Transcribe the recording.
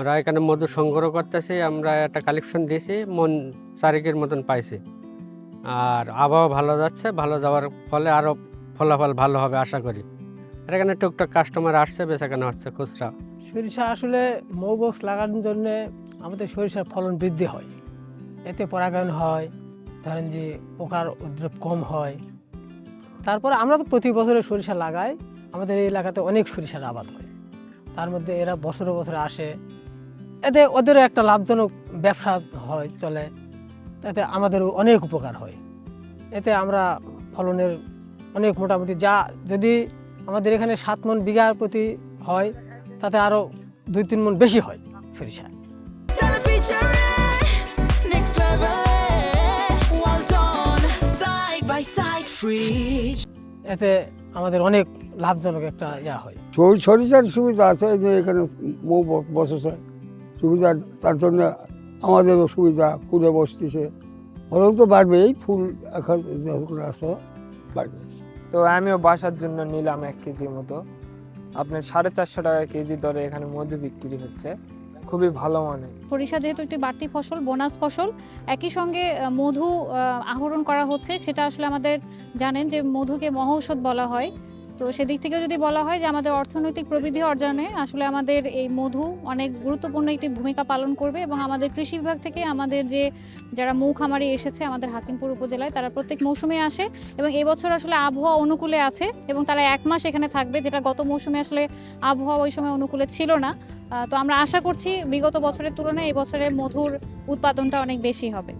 আমরা এখানে মধু সংগ্রহ করতেছি, আমরা একটা কালেকশন দিয়েছি, মন 4 মতন পাইছি। আর আবহাওয়া ভালো যাচ্ছে, ভালো যাওয়ার ফলে আরও ফলাফল ভালো হবে আশা করি। আর এখানে টুকটাক কাস্টমার আসছে, বেচাকেনা হচ্ছে খুচরা। সরিষা আসলে মৌবক্স লাগানোর জন্য আমাদের সরিষার ফলন বৃদ্ধি হয়, এতে পরাগায়ন হয়, ধরেন যে পোকার উপদ্রব কম হয়। তারপরে আমরা তো প্রতি বছরে সরিষা লাগাই, আমাদের এই এলাকাতে অনেক সরিষার আবাদ হয়, তার মধ্যে এরা বছরে বছরে আসে, এতে ওদেরও একটা লাভজনক ব্যবসা হয়, চলে, তাতে আমাদেরও অনেক উপকার হয়। এতে আমরা ফলনের অনেক মোটামুটি যা যদি আমাদের এখানে 7 মণ বিঘার প্রতি হয়, তাতে আরও 2-3 মণ বেশি হয় সরিষা। এতে আমাদের অনেক লাভজনক একটা ইয়া হয়। সরিষার সুবিধা আছে যে এখানে মৌ বসেছে সুবিধা, তার জন্য আমাদেরও সুবিধা, ফুলে বসতেছে, ফলন তো বাড়বেই, ফুল এখন যখন আছে বাড়বে। তো আমিও বাসার জন্য নিলাম 1 কেজি মতো। আপনার 450 টাকা কেজি দরে এখানে মধু বিক্রি হচ্ছে, খুবই ভালো মানের। সরিষা যেহেতু একটি বাড়তি ফসল, বোনাস ফসল, একই সঙ্গে মধু আহরণ করা হচ্ছে, সেটা আসলে আমাদের জানেন যে মধুকে মহৌষধ বলা হয়। তো সেদিক থেকে যদি বলা হয় যে আমাদের অর্থনৈতিক প্রবৃদ্ধি অর্জনে আসলে আমাদের এই মধু অনেক গুরুত্বপূর্ণ একটি ভূমিকা পালন করবে। এবং আমাদের কৃষি বিভাগ থেকে আমাদের যারা মৌ খামারি এসেছে আমাদের হাকিমপুর উপজেলায়, তারা প্রত্যেক মৌসুমে আসে এবং এবছর আসলে আবহাওয়া অনুকূলে আছে এবং তারা 1 মাস এখানে থাকবে, যেটা গত মৌসুমে আসলে আবহাওয়া ওই সময় অনুকূলে ছিল না। তো আমরা আশা করছি বিগত বছরের তুলনায় এবছরে মধুর উৎপাদনটা অনেক বেশি হবে।